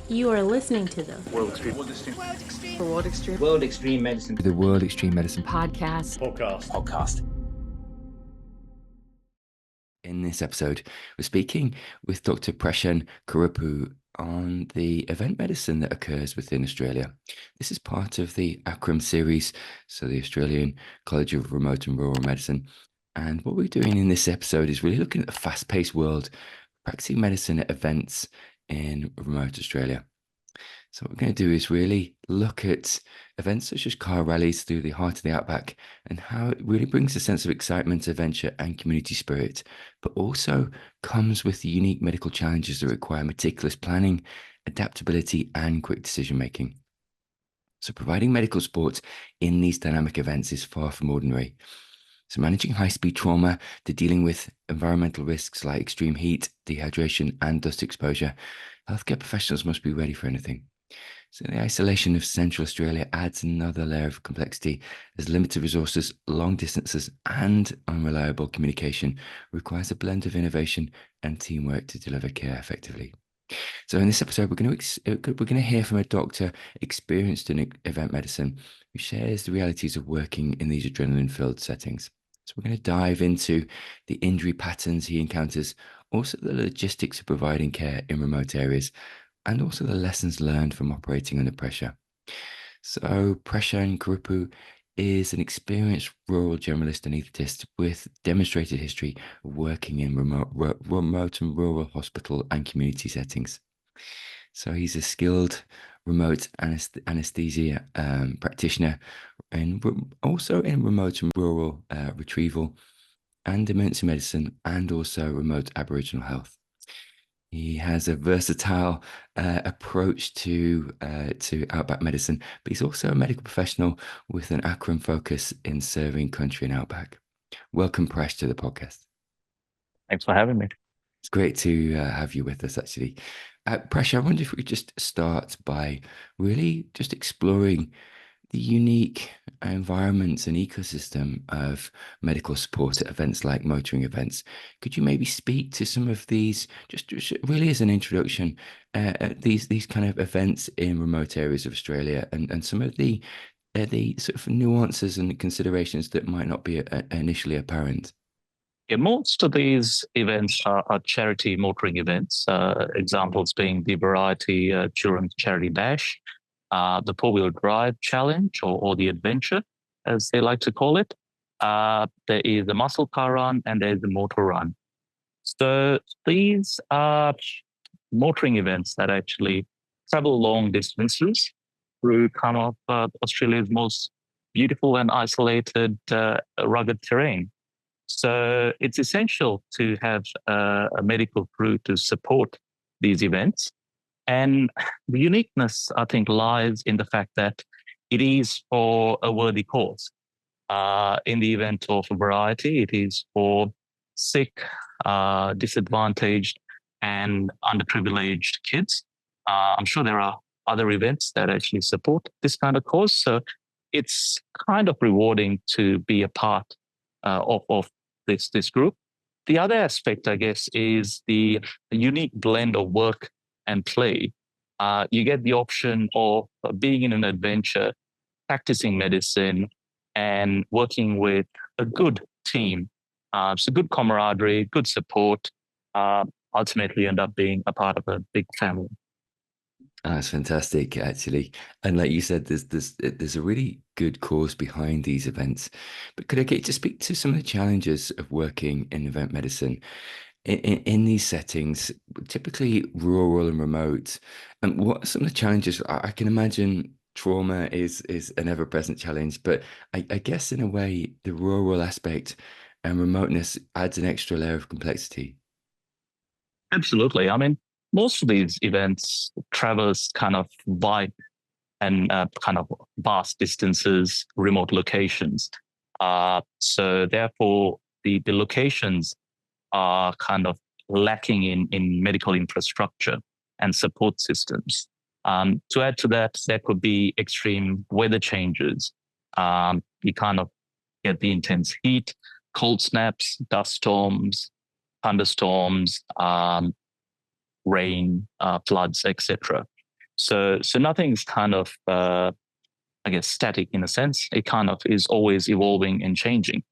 You are listening to the World Extreme Medicine. The World Extreme Medicine Podcast. In this episode, we're speaking with Dr. Prashan Kuruppu on the event medicine that occurs within Australia. This is part of the ACRRRM series, so the Australian College of Remote and Rural Medicine. And what we're doing in this episode is really looking at the fast-paced world, practicing medicine at events in remote Australia. So what we're going to do is really look at events such as car rallies through the heart of the Outback and how it really brings a sense of excitement, adventure and community spirit, but also comes with the unique medical challenges that require meticulous planning, adaptability and quick decision making. So providing medical support in these dynamic events is far from ordinary. So managing high-speed trauma to dealing with environmental risks like extreme heat, dehydration and dust exposure, healthcare professionals must be ready for anything. So the isolation of Central Australia adds another layer of complexity as limited resources, long distances and unreliable communication requires a blend of innovation and teamwork to deliver care effectively. So in this episode, we're going to hear from a doctor experienced in event medicine who shares the realities of working in these adrenaline-filled settings. So we're going to dive into the injury patterns he encounters, also the logistics of providing care in remote areas, and also the lessons learned from operating under pressure. So Prashan Kuruppu is an experienced rural generalist anaesthetist with demonstrated history of working in remote and rural hospital and community settings. So he's a skilled remote anesthesia practitioner and also in remote and rural retrieval and emergency medicine and also remote Aboriginal health. He has a versatile approach to Outback medicine, but he's also a medical professional with an ACRRRM focus in serving country and Outback. Welcome, Prash, to the podcast. Thanks for having me. It's great to have you with us, actually. Prash, I wonder if we could just start by really just exploring the unique environments and ecosystem of medical support at events like motoring events. Could you maybe speak to some of these, just really as an introduction, these kind of events in remote areas of Australia and some of the sort of nuances and considerations that might not be initially apparent? Yeah, most of these events are charity motoring events. Examples being the Variety Children's Charity Dash, the four-wheel drive challenge or the adventure, as they like to call it. There is the muscle car run and there's the motor run. So these are motoring events that actually travel long distances through kind of Australia's most beautiful and isolated rugged terrain. So it's essential to have a medical crew to support these events. And the uniqueness, I think, lies in the fact that it is for a worthy cause. In the event of a variety, it is for sick, disadvantaged, and underprivileged kids. I'm sure there are other events that actually support this kind of cause. So it's kind of rewarding to be a part of this group. The other aspect, I guess, is the unique blend of work and play. You get the option of being in an adventure, practicing medicine, and working with a good team. So good camaraderie, good support, ultimately end up being a part of a big family. That's fantastic, actually. And like you said, there's a really good cause behind these events. But could I get you to speak to some of the challenges of working in event medicine in these settings, typically rural and remote? And what are some of the challenges? I can imagine trauma is an ever-present challenge, but I guess in a way, the rural aspect and remoteness adds an extra layer of complexity. Absolutely. I mean, most of these events traverse kind of wide and kind of vast distances, remote locations. So therefore, the locations are kind of lacking in medical infrastructure and support systems. To add to that, there could be extreme weather changes. You kind of get the intense heat, cold snaps, dust storms, thunderstorms, rain, floods, etc. So nothing's kind of, I guess, static in a sense. It kind of is always evolving and changing.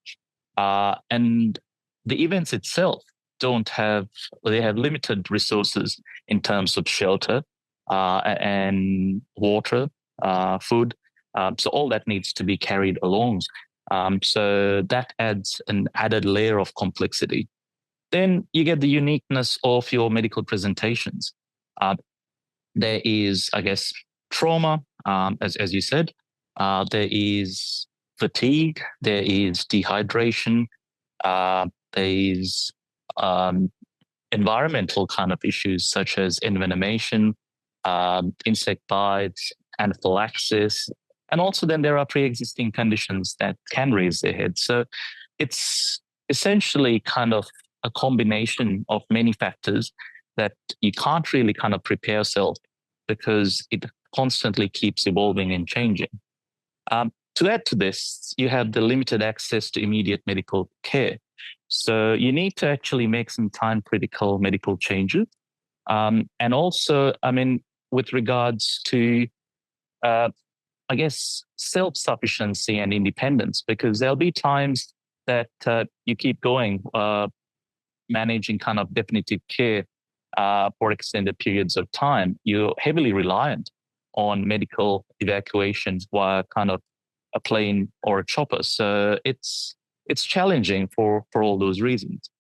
And the events itself they have limited resources in terms of shelter and water, food. So all that needs to be carried along. So that adds an added layer of complexity. Then you get the uniqueness of your medical presentations. Uh, there is, I guess, trauma, as you said. There is fatigue. There is dehydration. There is environmental kind of issues such as envenomation, insect bites, anaphylaxis, and also then there are pre-existing conditions that can raise their head. So it's essentially kind of a combination of many factors that you can't really kind of prepare yourself because it constantly keeps evolving and changing. To add to this, you have the limited access to immediate medical care. So you need to actually make some time critical medical changes. And also, I mean, with regards to, I guess, self-sufficiency and independence, because there'll be times that you keep going, managing kind of definitive care for extended periods of time. You're heavily reliant on medical evacuations via kind of a plane or a chopper. So it's challenging for all those reasons.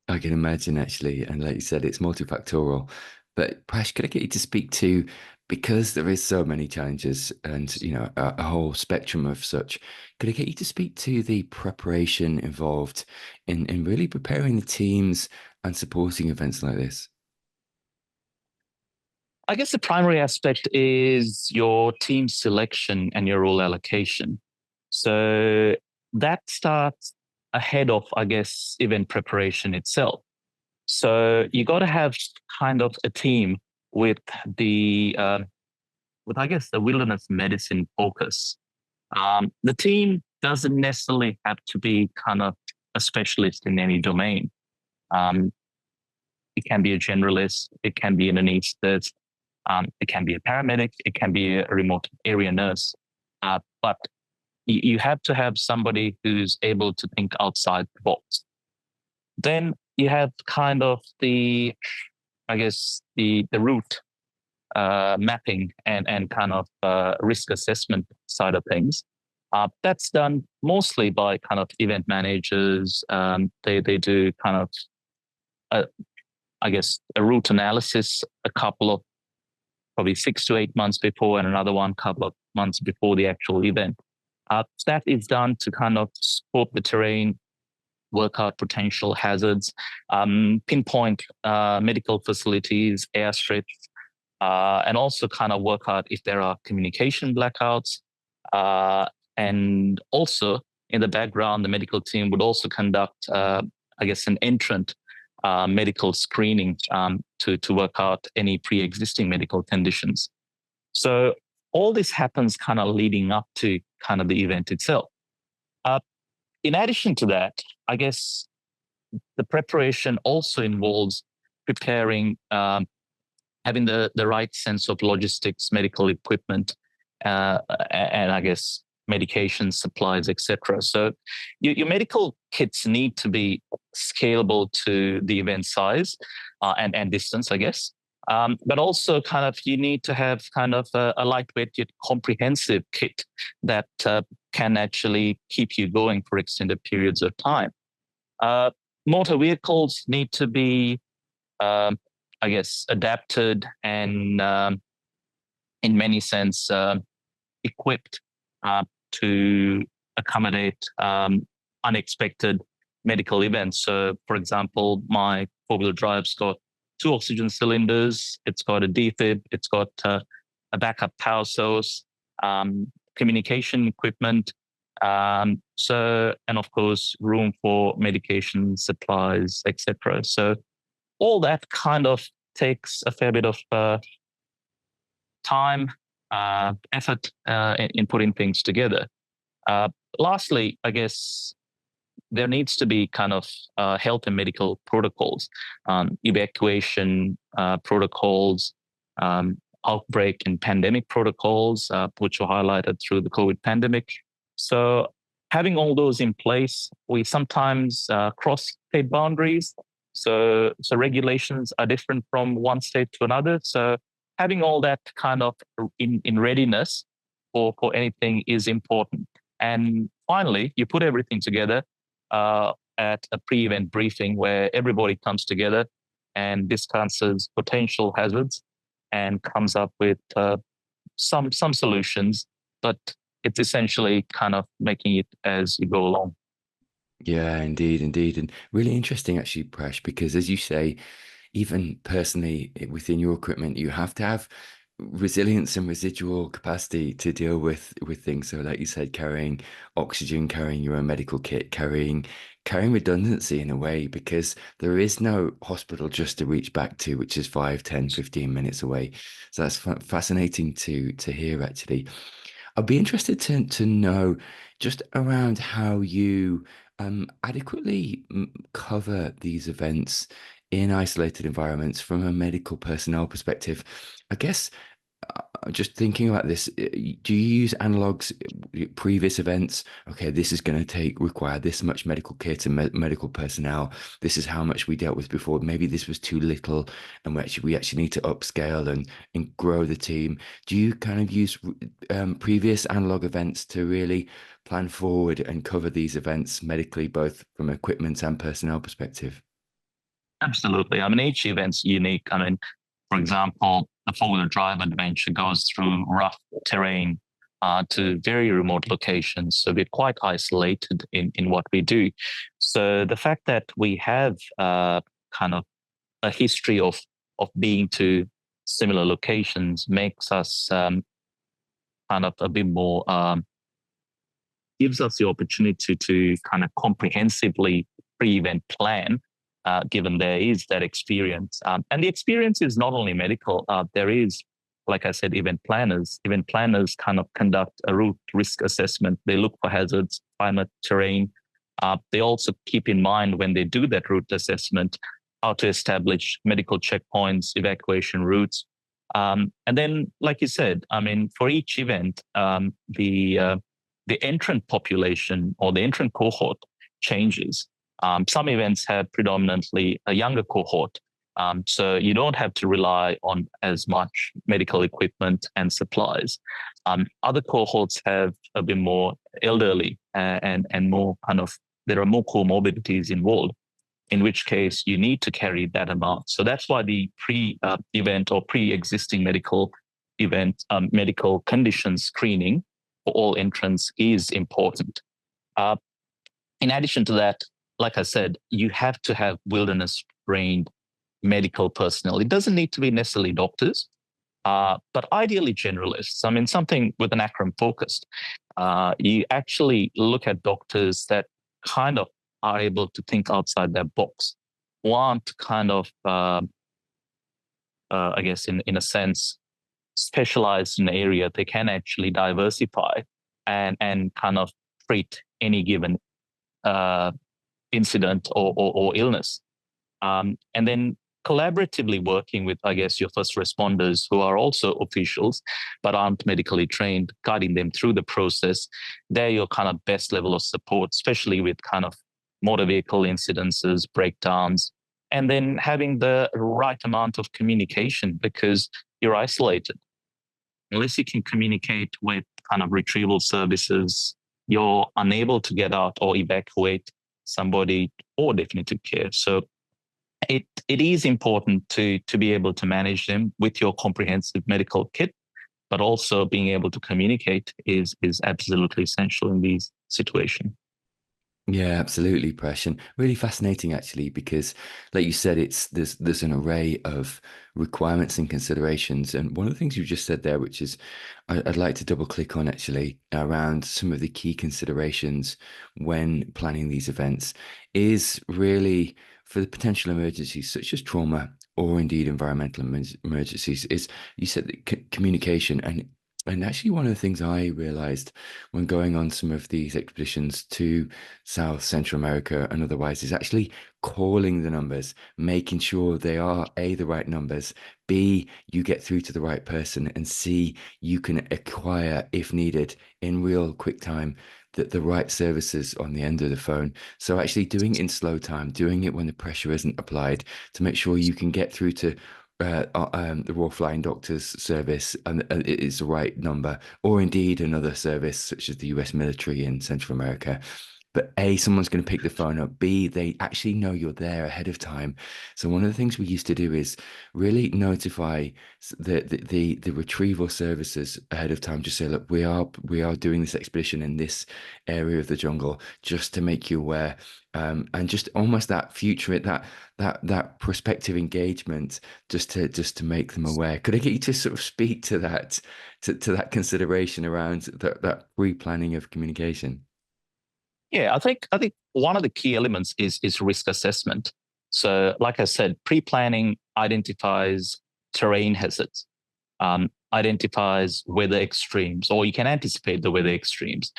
I can imagine, actually, and like you said, it's multifactorial. But Prash, could I get you to speak to, because there is so many challenges and a whole spectrum of such, could I get you to speak to the preparation involved in really preparing the teams and supporting events like this? I guess the primary aspect is your team selection and your role allocation. So that starts ahead of, I guess, event preparation itself. So you got to have kind of a team with with I guess the wilderness medicine focus. The team doesn't necessarily have to be kind of a specialist in any domain. Um, it can be a generalist, it can be an anaesthetist, it can be a paramedic, it can be a remote area nurse. But you have to have somebody who's able to think outside the box. Then you have kind of I guess, the route mapping and kind of risk assessment side of things. That's done mostly by kind of event managers. They do kind of, I guess, a route analysis a couple of probably 6 to 8 months before, and another one couple of months before the actual event. That is done to kind of scope the terrain, work out potential hazards, pinpoint medical facilities, airstrips, and also kind of work out if there are communication blackouts. And also in the background, the medical team would also conduct, I guess, an entrant medical screening to work out any pre-existing medical conditions. So all this happens kind of leading up to kind of the event itself. In addition to that, I guess the preparation also involves preparing, having the right sense of logistics, medical equipment, and I guess medication supplies, etc. So your medical kits need to be scalable to the event size and distance, I guess. But also kind of you need to have kind of a lightweight yet comprehensive kit that can actually keep you going for extended periods of time. Motor vehicles need to be, I guess, adapted and in many sense equipped to accommodate unexpected medical events. So, for example, my four-wheel drive's got 2 oxygen cylinders, it's got a defib, it's got a backup power source, communication equipment, and of course, room for medication supplies, etc. So all that kind of takes a fair bit of time, effort in putting things together. Lastly, I guess there needs to be kind of health and medical protocols, evacuation protocols, outbreak and pandemic protocols, which were highlighted through the COVID pandemic. So having all those in place, we sometimes cross state boundaries. So regulations are different from one state to another. So having all that kind of in readiness for anything is important. And finally, you put everything together at a pre-event briefing where everybody comes together and discusses potential hazards and comes up with some solutions. But it's essentially kind of making it as you go along. Yeah, indeed, indeed. And really interesting, actually, Prash, because as you say, even personally within your equipment, you have to have resilience and residual capacity to deal with things. So like you said, carrying oxygen, carrying your own medical kit, carrying redundancy in a way, because there is no hospital just to reach back to, which is 5, 10, 15 minutes away. So that's fascinating to hear, actually. I'd be interested to know just around how you adequately cover these events in isolated environments from a medical personnel perspective. I guess just thinking about this, do you use analogs, previous events? Okay, this is going to require this much medical kit and medical personnel. This is how much we dealt with before. Maybe this was too little, and we actually need to upscale and grow the team. Do you kind of use previous analog events to really plan forward and cover these events medically, both from equipment and personnel perspective? Absolutely. I mean, each event's unique. I mean, for example, the four-wheel drive adventure goes through rough terrain to very remote locations. So we're quite isolated in what we do. So the fact that we have kind of a history of being to similar locations makes us kind of a bit more gives us the opportunity to kind of comprehensively pre-event plan, given there is that experience. And the experience is not only medical. There is, like I said, event planners. Event planners kind of conduct a route risk assessment. They look for hazards, climate, terrain. They also keep in mind when they do that route assessment how to establish medical checkpoints, evacuation routes. And then, like you said, I mean, for each event, the entrant population or the entrant cohort changes. Some events have predominantly a younger cohort, so you don't have to rely on as much medical equipment and supplies. Other cohorts have a bit more elderly and more kind of there are more comorbidities involved, in which case you need to carry that amount. So that's why the pre-event or pre-existing medical condition screening for all entrants is important. Uh, in addition to that, like I said, you have to have wilderness trained medical personnel. It doesn't need to be necessarily doctors, but ideally generalists. I mean, something with an ACRRM focused. You actually look at doctors that kind of are able to think outside their box, want kind of, I guess, in a sense, specialized in an area. They can actually diversify and kind of treat any given incident or illness. And then collaboratively working with, I guess, your first responders who are also officials but aren't medically trained, guiding them through the process. They're your kind of best level of support, especially with kind of motor vehicle incidences, breakdowns, and then having the right amount of communication because you're isolated. Unless you can communicate with kind of retrieval services, you're unable to get out or evacuate somebody or definitive care. So it is important to be able to manage them with your comprehensive medical kit, but also being able to communicate is absolutely essential in these situations. Yeah, absolutely, Presh, and really fascinating actually, because like you said, there's an array of requirements and considerations. And one of the things you just said there, which is I'd like to double click on actually around some of the key considerations when planning these events, is really for the potential emergencies such as trauma or indeed environmental emergencies, is you said that communication, and And actually, one of the things I realized when going on some of these expeditions to South Central America and otherwise is actually calling the numbers, making sure they are A, the right numbers, B, you get through to the right person, and C, you can acquire, if needed, in real quick time, the right services on the end of the phone. So actually doing it in slow time, doing it when the pressure isn't applied to make sure you can get through to the Royal Flying Doctors Service, and it is the right number, or indeed another service such as the US military in Central America. But A, someone's going to pick the phone up. B, they actually know you're there ahead of time. So one of the things we used to do is really notify the retrieval services ahead of time. Just say, look, we are doing this expedition in this area of the jungle, just to make you aware. And just almost that future, that prospective engagement, just to make them aware. Could I get you to sort of speak to that, to that consideration around that pre-planning of communication? Yeah, I think one of the key elements is risk assessment. So, like I said, pre-planning identifies terrain hazards, identifies weather extremes, or you can anticipate the weather extremes.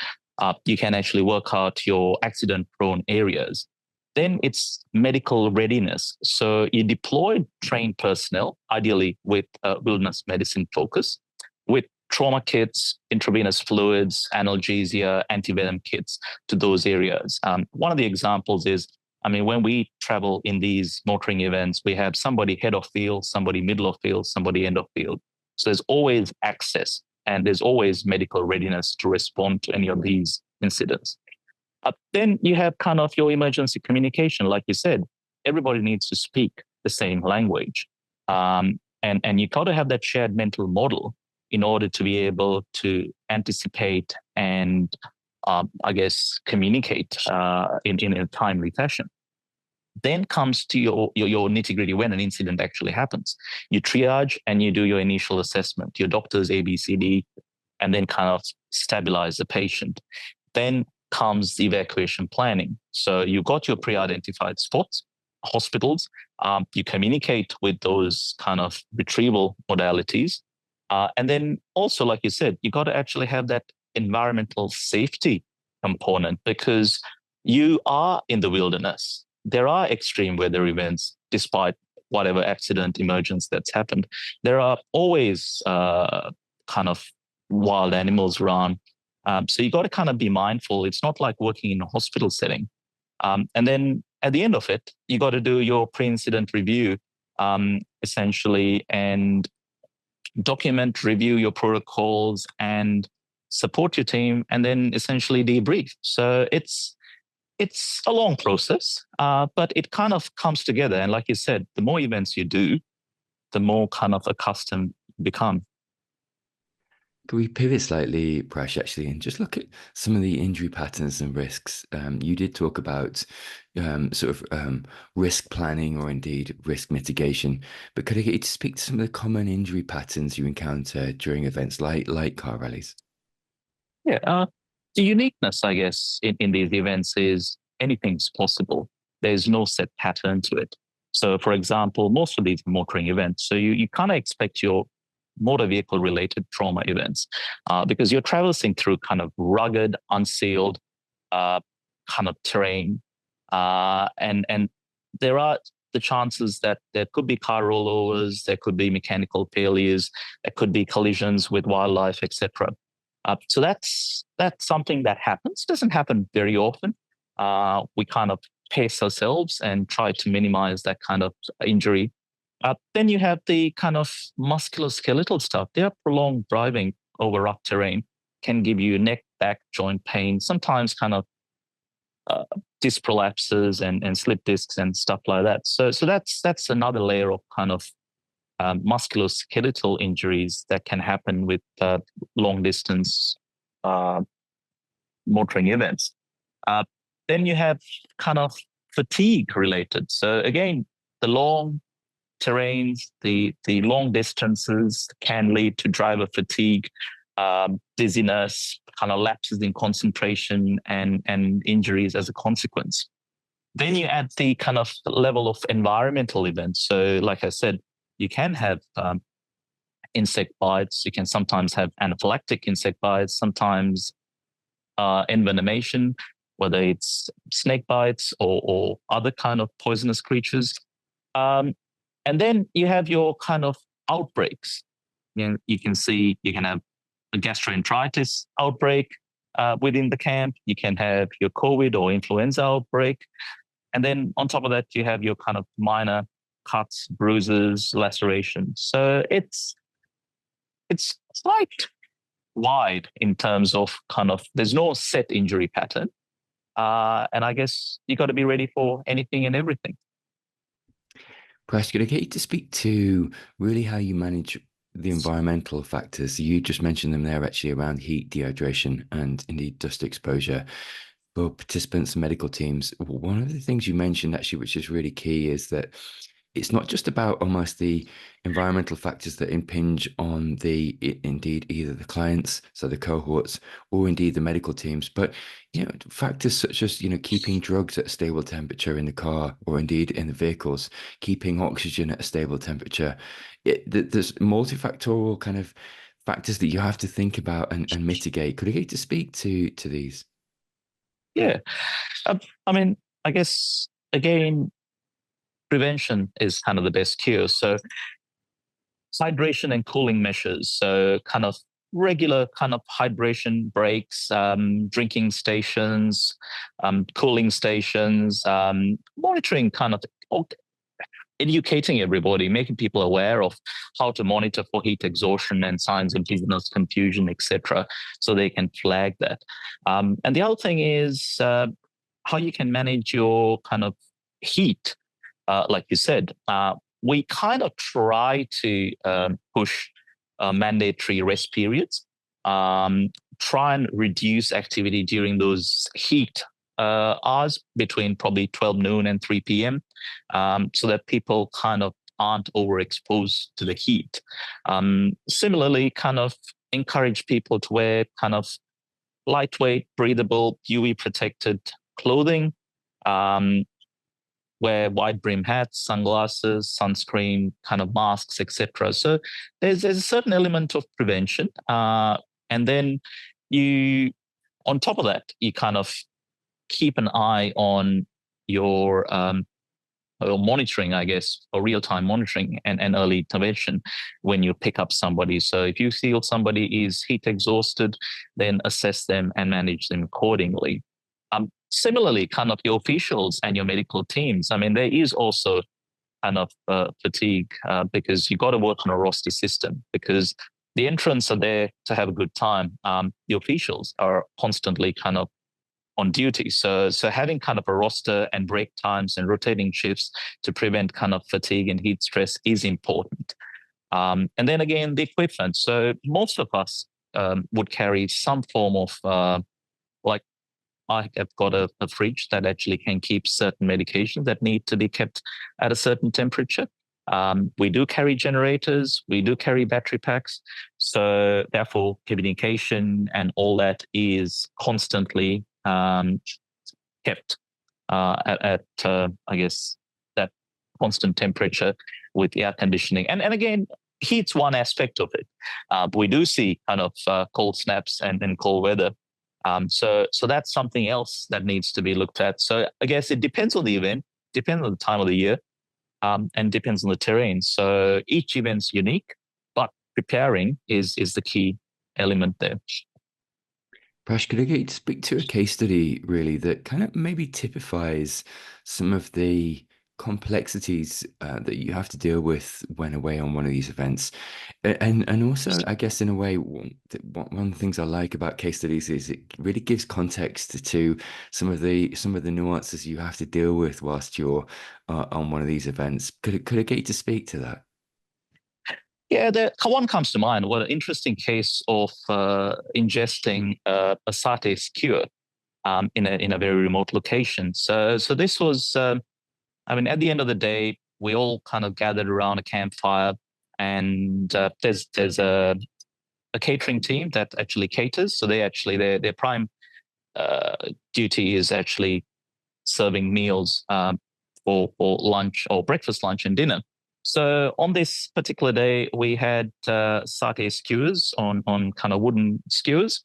You can actually work out your accident-prone areas. Then it's medical readiness. So you deploy trained personnel, ideally with wilderness medicine focus, with trauma kits, intravenous fluids, analgesia, antivenom kits to those areas. One of the examples is, I mean, when we travel in these motoring events, we have somebody head of field, somebody middle of field, somebody end of field. So there's always access and there's always medical readiness to respond to any of these incidents. Then you have kind of your emergency communication. Like you said, everybody needs to speak the same language. And you got to have that shared mental model in order to be able to anticipate and, I guess, communicate in a timely fashion. Then comes to your nitty gritty when an incident actually happens. You triage and you do your initial assessment, your doctor's ABCD, and then kind of stabilize the patient. Then comes the evacuation planning. So you got your pre-identified spots, hospitals. You communicate with those kind of retrieval modalities. And then also, like you said, you got to actually have that environmental safety component because you are in the wilderness. There are extreme weather events, despite whatever accident, emergence that's happened. There are always kind of wild animals around. So you got to kind of be mindful. It's not like working in a hospital setting. And then at the end of it, you got to do your pre-incident review, essentially, and document, review your protocols, and support your team, and then essentially debrief. So it's a long process, but it kind of comes together. And like you said, the more events you do, the more kind of accustomed you become. Can we pivot slightly, Prash, actually, and just look at some of the injury patterns and risks? You did talk about risk planning or indeed risk mitigation, but could I get you to speak to some of the common injury patterns you encounter during events like car rallies? Yeah. The uniqueness, I guess, in these events is anything's possible. There's no set pattern to it. So, for example, most of these motoring events, so you kind of expect your motor vehicle related trauma events because you're traversing through kind of rugged, unsealed kind of terrain. And there are the chances that there could be car rollovers, there could be mechanical failures, there could be collisions with wildlife, etc. So that's something that happens. Doesn't happen very often. We kind of pace ourselves and try to minimize that kind of injury. Then you have the kind of musculoskeletal stuff. They are prolonged driving over rough terrain can give you neck, back, joint pain, sometimes kind of disc prolapses and slip discs and stuff like that. So that's another layer of kind of musculoskeletal injuries that can happen with long distance motoring events. Then you have kind of fatigue related. So again, the long terrains, the long distances can lead to driver fatigue, dizziness, kind of lapses in concentration and injuries as a consequence. Then you add the kind of level of environmental events. So like I said, you can have insect bites. You can sometimes have anaphylactic insect bites, sometimes envenomation, whether it's snake bites or other kind of poisonous creatures. And then you have your kind of outbreaks. You can see you can have a gastroenteritis outbreak within the camp. You can have your COVID or influenza outbreak. And then on top of that, you have your kind of minor cuts, bruises, lacerations. So it's quite wide in terms of kind of, there's no set injury pattern. And I guess you got to be ready for anything and everything. Prash, could I get you to speak to really how you manage the environmental factors? You just mentioned them there actually around heat, dehydration, and indeed dust exposure. For participants and medical teams, one of the things you mentioned actually, which is really key, is that it's not just about almost the environmental factors that impinge on indeed either the clients, so the cohorts, or indeed the medical teams, but factors such as keeping drugs at a stable temperature in the car, or indeed in the vehicles, keeping oxygen at a stable temperature. There's multifactorial kind of factors that you have to think about and mitigate. Could I get you to speak to these? Yeah. I mean, I guess, again, prevention is kind of the best cure. So hydration and cooling measures. So kind of regular kind of hydration breaks, drinking stations, cooling stations, monitoring kind of educating everybody, making people aware of how to monitor for heat exhaustion and signs of dizziness, confusion, etc., so they can flag that. And the other thing is how you can manage your kind of heat. Like you said, we kind of try to push mandatory rest periods, try and reduce activity during those heat hours between probably 12 noon and 3 p.m. So that people kind of aren't overexposed to the heat. Similarly, kind of encourage people to wear kind of lightweight, breathable, UV protected clothing, wear wide brim hats, sunglasses, sunscreen, kind of masks, etc. So there's a certain element of prevention. And then on top of that, you kind of keep an eye on your monitoring, I guess, or real-time monitoring and early intervention when you pick up somebody. So if you feel somebody is heat exhausted, then assess them and manage them accordingly. Similarly, kind of your officials and your medical teams. I mean, there is also kind of fatigue because you got to work on a roster system, because the entrants are there to have a good time. The officials are constantly kind of on duty. So having kind of a roster and break times and rotating shifts to prevent kind of fatigue and heat stress is important. And then again, the equipment. So most of us would carry some form of like, I have got a fridge that actually can keep certain medications that need to be kept at a certain temperature. We do carry generators, we do carry battery packs. So therefore, communication and all that is constantly kept at I guess, that constant temperature with air conditioning. And again, heat's one aspect of it. We do see kind of cold snaps and cold weather. So that's something else that needs to be looked at. So I guess it depends on the event, depends on the time of the year, and depends on the terrain. So each event's unique, but preparing is the key element there. Prash, could I get you to speak to a case study really that kind of maybe typifies some of the complexities that you have to deal with when away on one of these events, and also I guess in a way one of the things I like about case studies is it really gives context to some of the nuances you have to deal with whilst you're on one of these events. Could I get you to speak to that? Yeah, one comes to mind. Well, an interesting case of ingesting a satay skewer in a very remote location. So this was. I mean, at the end of the day, we all kind of gathered around a campfire, and there's a catering team that actually caters. So they actually their prime duty is actually serving meals for lunch or breakfast, lunch, and dinner. So on this particular day, we had satay skewers on kind of wooden skewers.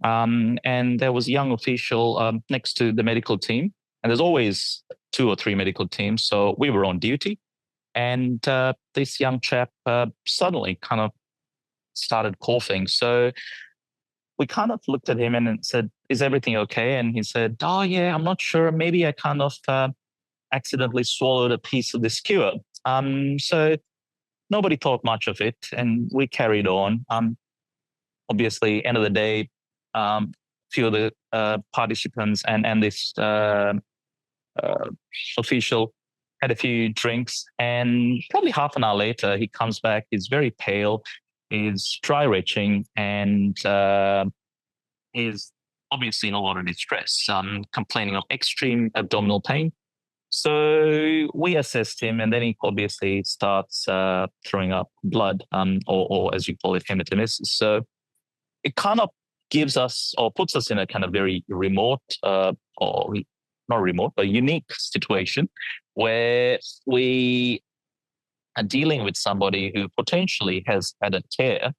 And there was a young official next to the medical team. And there's always two or three medical teams. So we were on duty. And this young chap suddenly kind of started coughing. So we kind of looked at him and said, "Is everything okay?" And he said, "Oh, yeah, I'm not sure. Maybe I kind of accidentally swallowed a piece of the skewer." So nobody thought much of it, and we carried on. Obviously, end of the day, few of the participants and this uh, official had a few drinks, and probably half an hour later, he comes back. He's very pale, he's dry retching, and he's obviously in a lot of distress, complaining of extreme abdominal pain. So we assessed him, and then he obviously starts throwing up blood, or as you call it, hematemesis. So it kind of gives us or puts us in a kind of very remote, or not remote, but unique situation where we are dealing with somebody who potentially has had a tear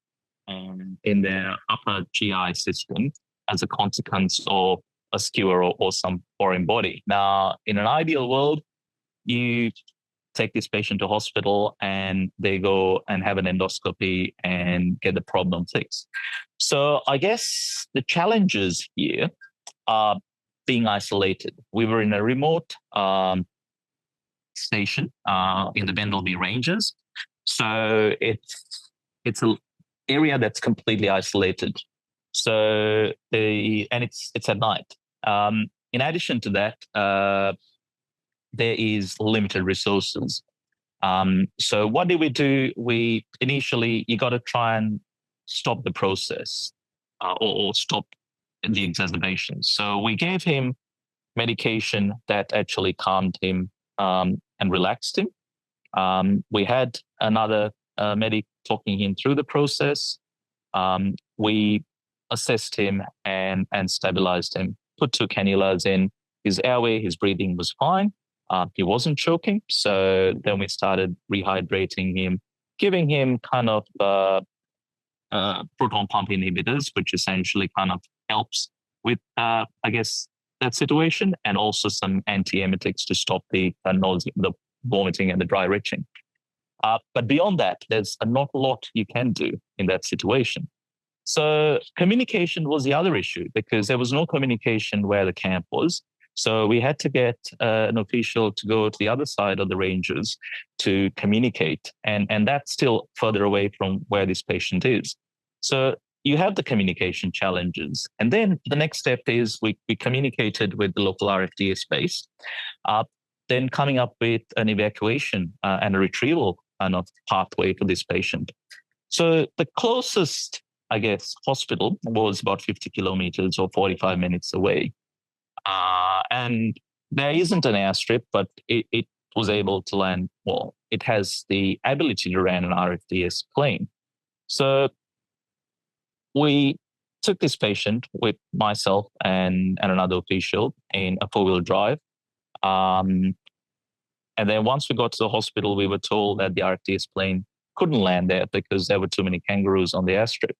in their upper GI system as a consequence of a skewer or some foreign body. Now, in an ideal world, you take this patient to hospital and they go and have an endoscopy and get the problem fixed. So I guess the challenges here are being isolated. We were in a remote station in the Bendelby Ranges. So it's an area that's completely isolated. So it's at night. In addition to that, there is limited resources. So what did we do? We initially, you got to try and stop the process or stop the exacerbation. So we gave him medication that actually calmed him and relaxed him. We had another medic talking him through the process. We assessed him and stabilized him, put two cannulas in his airway. His breathing was fine. He wasn't choking. So then we started rehydrating him, giving him kind of proton pump inhibitors, which essentially kind of helps with, I guess, that situation, and also some antiemetics to stop the nausea, the vomiting, and the dry retching. But beyond that, there's not a lot you can do in that situation. So communication was the other issue because there was no communication where the camp was. So we had to get an official to go to the other side of the ranges to communicate. And that's still further away from where this patient is. So you have the communication challenges. And then the next step is we communicated with the local RFDA space, then coming up with an evacuation and a retrieval kind of pathway for this patient. So the closest, I guess, hospital was about 50 kilometers or 45 minutes away. And there isn't an airstrip, but it was able to land, well, it has the ability to land an RFDS plane. So we took this patient with myself and another official in a four-wheel drive. And then once we got to the hospital, we were told that the RFDS plane couldn't land there because there were too many kangaroos on the airstrip.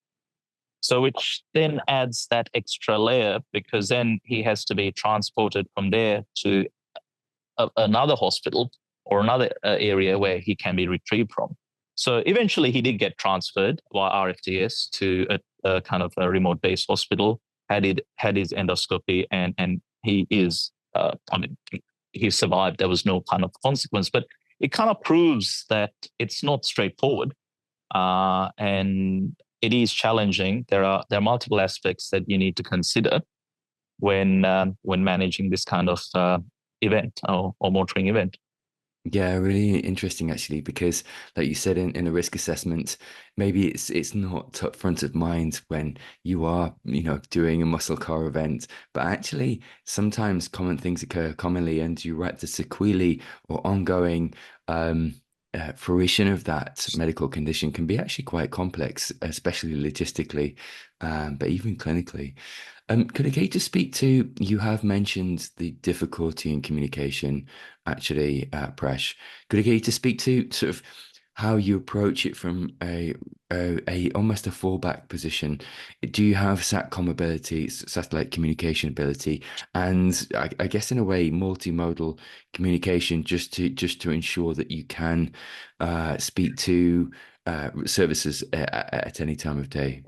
So which then adds that extra layer because then he has to be transported from there to another hospital or another area where he can be retrieved from. So eventually he did get transferred via RFDS to a kind of a remote-based hospital, had his endoscopy, and he is, he survived. There was no kind of consequence, but it kind of proves that it's not straightforward. And it is challenging. There are multiple aspects that you need to consider when managing this kind of event or motoring event. Yeah, really interesting actually, because like you said in a risk assessment, maybe it's not top front of mind when you are, doing a muscle car event, but actually sometimes common things occur commonly and you write the sequelae or ongoing fruition of that medical condition can be actually quite complex, especially logistically, but even clinically. Could I get you to speak to, you have mentioned the difficulty in communication, actually, Presh. Could I get you to speak to sort of how you approach it from a almost a fallback position? Do you have SATCOM ability, satellite communication ability, and I guess in a way multimodal communication, just to ensure that you can speak to services at any time of day?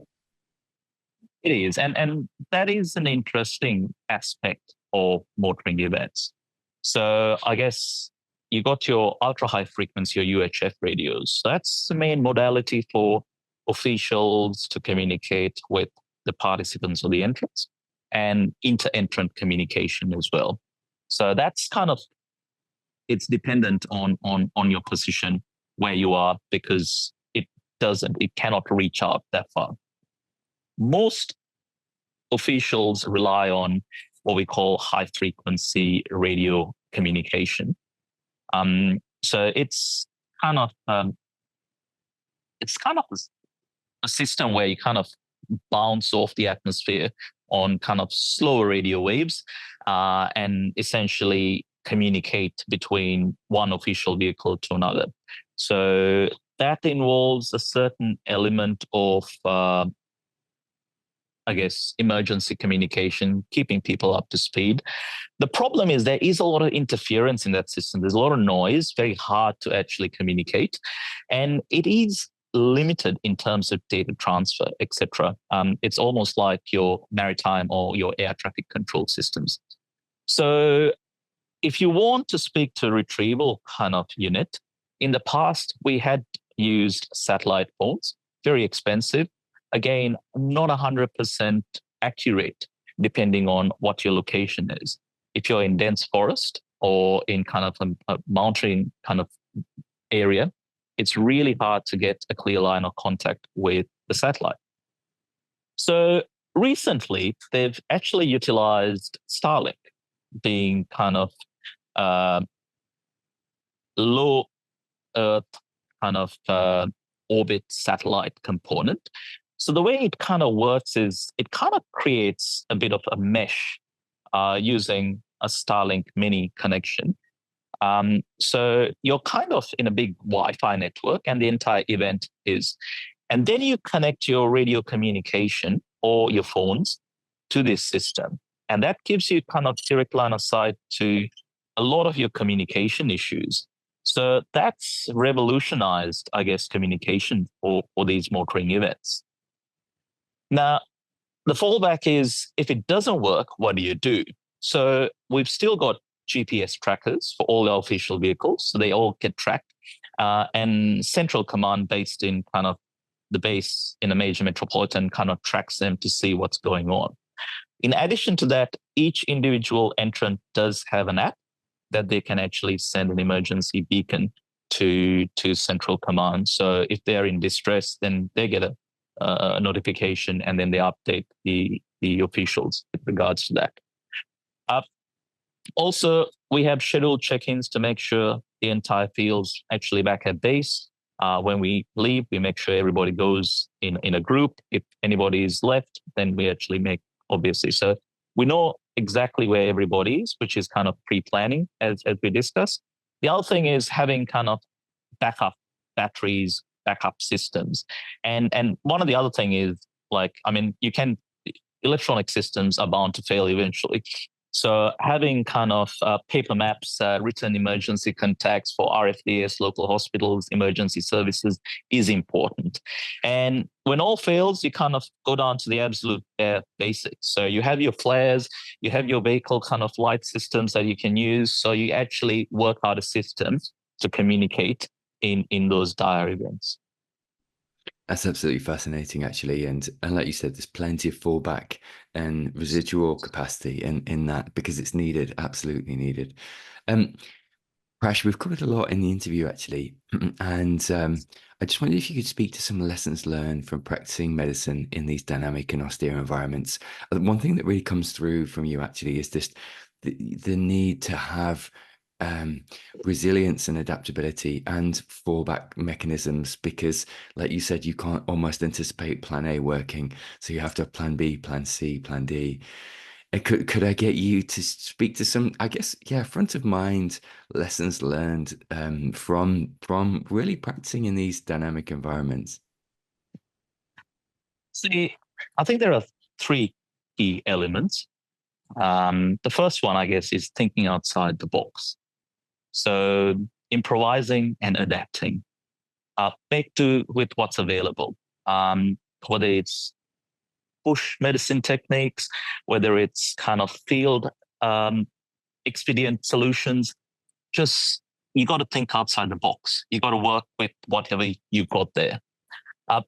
It is, and that is an interesting aspect of motoring events. So I guess you got your ultra high frequency or UHF radios. That's the main modality for officials to communicate with the participants or the entrants, and inter-entrant communication as well. So that's kind of, it's dependent on your position where you are, because it cannot reach out that far. Most officials rely on what we call high frequency radio communication. So it's kind of a system where you kind of bounce off the atmosphere on kind of slower radio waves, and essentially communicate between one official vehicle to another. So that involves a certain element of I guess, emergency communication, keeping people up to speed. The problem is there is a lot of interference in that system. There's a lot of noise, very hard to actually communicate. And it is limited in terms of data transfer, etc. It's almost like your maritime or your air traffic control systems. So if you want to speak to a retrieval kind of unit, in the past, we had used satellite phones, very expensive. Again, not 100% accurate, depending on what your location is. If you're in dense forest or in kind of a mountain kind of area, it's really hard to get a clear line of contact with the satellite. So recently, they've actually utilized Starlink, being kind of low Earth kind of orbit satellite component. So the way it kind of works is it kind of creates a bit of a mesh using a Starlink mini connection. So you're kind of in a big Wi-Fi network, and the entire event is. And then you connect your radio communication or your phones to this system. And that gives you kind of direct line of sight to a lot of your communication issues. So that's revolutionized, I guess, communication for these motoring events. Now, the fallback is, if it doesn't work, what do you do? So we've still got GPS trackers for all our official vehicles, so they all get tracked. And central command based in kind of the base in a major metropolitan kind of tracks them to see what's going on. In addition to that, each individual entrant does have an app that they can actually send an emergency beacon to central command. So if they're in distress, then they get a notification, and then they update the officials with regards to that. Also, we have scheduled check-ins to make sure the entire field's actually back at base. When we leave, we make sure everybody goes in a group. If anybody is left, then we actually make, obviously. So we know exactly where everybody is, which is kind of pre-planning, as we discussed. The other thing is having kind of backup batteries, backup systems. And one of the other thing is, like, I mean, electronic systems are bound to fail eventually. So having kind of paper maps, written emergency contacts for RFDS, local hospitals, emergency services is important. And when all fails, you kind of go down to the absolute bare basics. So you have your flares, you have your vehicle kind of light systems that you can use. So you actually work out a system to communicate in those dire events. That's absolutely fascinating, actually, and like you said, there's plenty of fallback and residual capacity in that, because it's needed, absolutely needed. Prash, we've covered a lot in the interview, actually, and I just wondered if you could speak to some lessons learned from practicing medicine in these dynamic and austere environments. One thing that really comes through from you, actually, is just the need to have um, resilience and adaptability and fallback mechanisms, because like you said, you can't almost anticipate plan A working, so you have to have plan B, plan C, plan D. Could I get you to speak to some, I guess, yeah, front of mind lessons learned from really practicing in these dynamic environments? See, I think there are three key elements. The first one, I guess, is thinking outside the box. So improvising and adapting. Make do with what's available. Whether it's bush medicine techniques, whether it's kind of field um, expedient solutions, just you got to think outside the box. You got to work with whatever you've got there. Uh,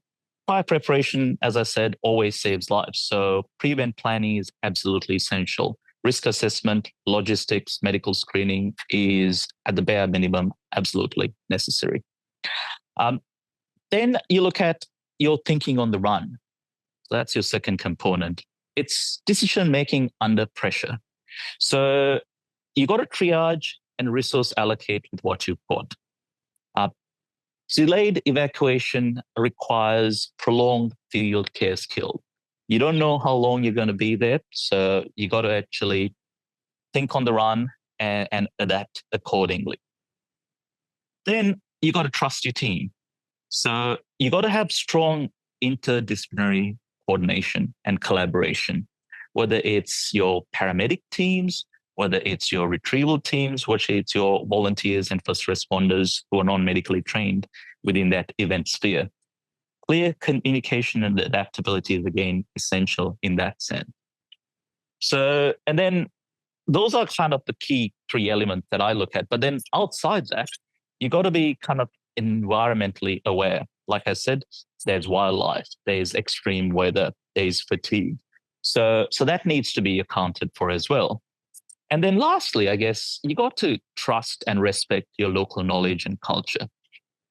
Prior preparation, as I said, always saves lives. So pre-event planning is absolutely essential. Risk assessment, logistics, medical screening is at the bare minimum absolutely necessary. Um, then you look at your thinking on the run. So that's your second component. It's decision making under pressure. So you got to triage and resource allocate with what you've got. Uh, Delayed evacuation requires prolonged field care skill. You don't know how long you're going to be there, so you got to actually think on the run and adapt accordingly. Then you got to trust your team. So you got to have strong interdisciplinary coordination and collaboration, whether it's your paramedic teams, whether it's your retrieval teams, whether it's your volunteers and first responders who are non-medically trained within that event sphere. Clear communication and adaptability is again essential in that sense. So, and then those are kind of the key three elements that I look at. But then outside that, you got to be kind of environmentally aware. Like I said, there's wildlife, there's extreme weather, there's fatigue. So that needs to be accounted for as well. And then lastly, I guess you got to trust and respect your local knowledge and culture,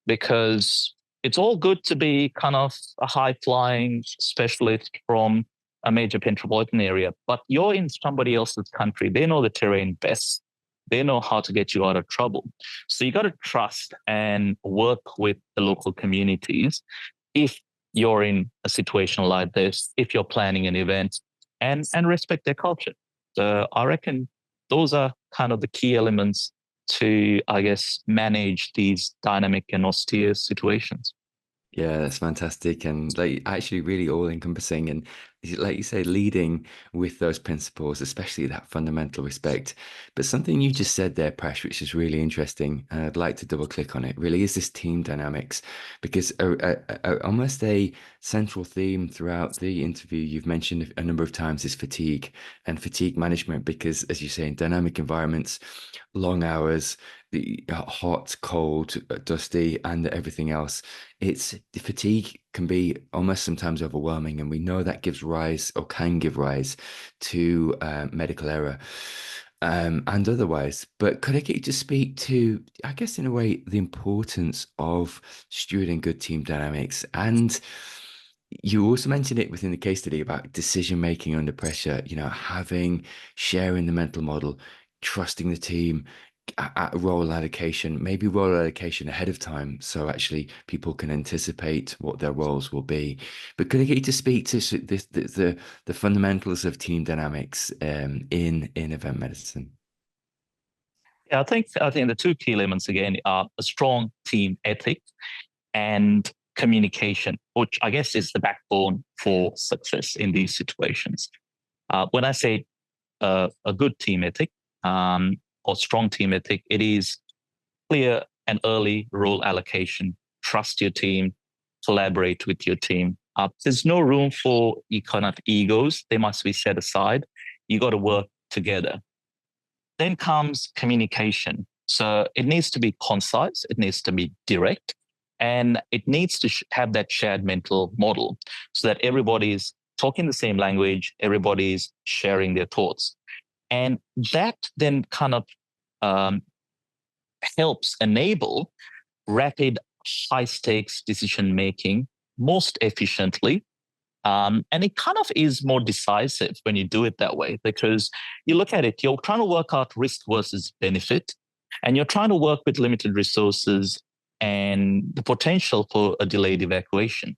because it's all good to be kind of a high flying specialist from a major metropolitan area, but you're in somebody else's country. They know the terrain best. They know how to get you out of trouble. So you got to trust and work with the local communities if you're in a situation like this, if you're planning an event, and respect their culture. So I reckon those are kind of the key elements to, I guess, manage these dynamic and austere situations. Yeah, that's fantastic, and like actually really all encompassing, and like you say, leading with those principles, especially that fundamental respect. But something you just said there, Prash, which is really interesting, and I'd like to double click on it, really is this team dynamics, because almost a central theme throughout the interview you've mentioned a number of times is fatigue and fatigue management, because as you say, in dynamic environments, long hours, the hot, cold, dusty, and everything else, it's the fatigue can be almost sometimes overwhelming, and we know that gives rise or can give rise to medical error and otherwise. But could I get you to speak to, I guess, in a way, the importance of stewarding good team dynamics? And you also mentioned it within the case study about decision making under pressure, sharing the mental model, trusting the team, at role allocation, maybe role allocation ahead of time, so actually people can anticipate what their roles will be. But could I get you to speak to the fundamentals of team dynamics in event medicine? Yeah, I think the two key elements again are a strong team ethic and communication, which I guess is the backbone for success in these situations. When I say a good team ethic or strong team ethic, it is clear and early role allocation. Trust your team, collaborate with your team. There's no room for kind of egos. They must be set aside. You got to work together. Then comes communication. So it needs to be concise, it needs to be direct, and it needs to have that shared mental model so that everybody's talking the same language, everybody's sharing their thoughts. And that then kind of um, helps enable rapid, high stakes decision making most efficiently. And it kind of is more decisive when you do it that way, because you look at it, you're trying to work out risk versus benefit. And you're trying to work with limited resources and the potential for a delayed evacuation.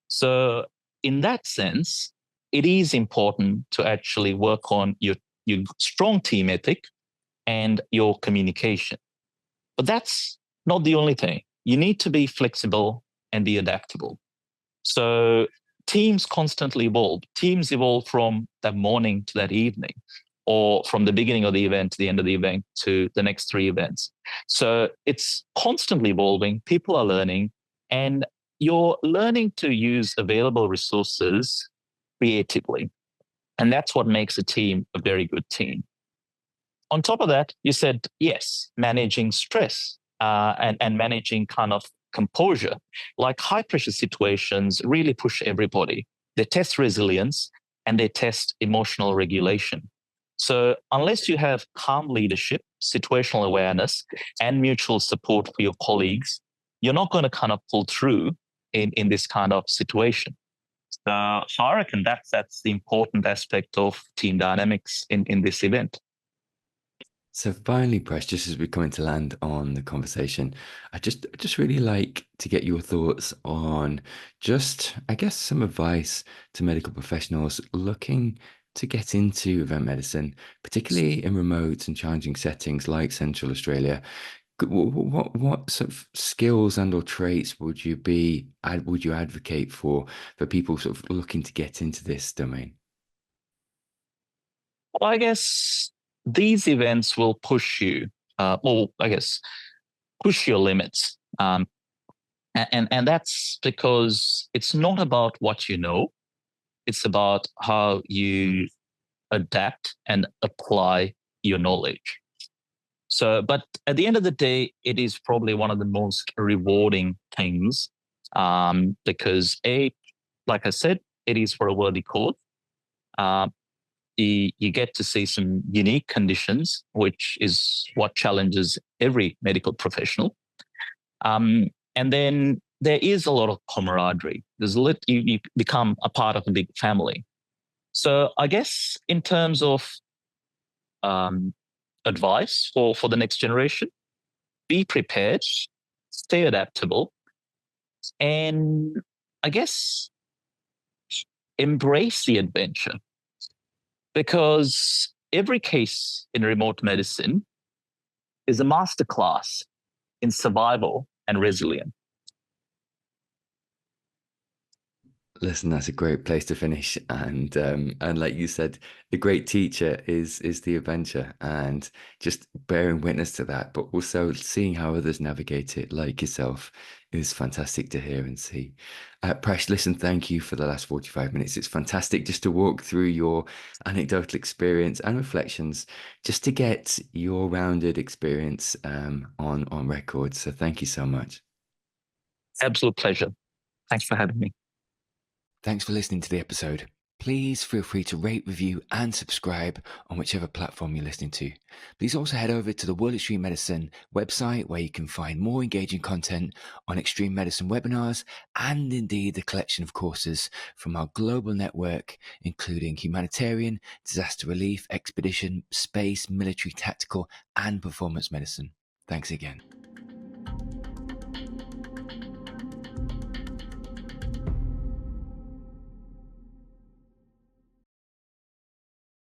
So, in that sense, it is important to actually work on your strong team ethic and your communication. But that's not the only thing. You need to be flexible and be adaptable. So teams constantly evolve. Teams evolve from that morning to that evening, or from the beginning of the event to the end of the event to the next 3 events. So it's constantly evolving. People are learning, and you're learning to use available resources creatively. And that's what makes a team a very good team. On top of that, you said, yes, managing stress and managing kind of composure. Like high pressure situations really push everybody. They test resilience and they test emotional regulation. So, unless you have calm leadership, situational awareness, and mutual support for your colleagues, you're not going to kind of pull through in this kind of situation. So I reckon that's the important aspect of team dynamics in this event. So finally, Press, just as we're coming to land on the conversation, I just really like to get your thoughts on just, I guess, some advice to medical professionals looking to get into event medicine, particularly in remote and challenging settings like Central Australia. What sort of skills and or traits would you advocate for people sort of looking to get into this domain? Well, I guess these events will push you, I guess, push your limits. And that's because it's not about what you know, it's about how you adapt and apply your knowledge. So, but at the end of the day, it is probably one of the most rewarding things because, like I said, it is for a worthy cause. Uh, you get to see some unique conditions, which is what challenges every medical professional. And then there is a lot of camaraderie. You become a part of a big family. So I guess in terms of um, advice for the next generation, be prepared, stay adaptable, and I guess embrace the adventure, because every case in remote medicine is a masterclass in survival and resilience. Listen, that's a great place to finish, and like you said, the great teacher is the adventure, and just bearing witness to that, but also seeing how others navigate it, like yourself, is fantastic to hear and see. Prash, listen, thank you for the last 45 minutes. It's fantastic just to walk through your anecdotal experience and reflections, just to get your rounded experience on record. So thank you so much. Absolute pleasure. Thanks for having me. Thanks for listening to the episode. Please feel free to rate, review, and subscribe on whichever platform you're listening to. Please also head over to the World Extreme Medicine website, where you can find more engaging content on extreme medicine webinars and indeed the collection of courses from our global network, including humanitarian, disaster relief, expedition, space, military, tactical, and performance medicine. Thanks again.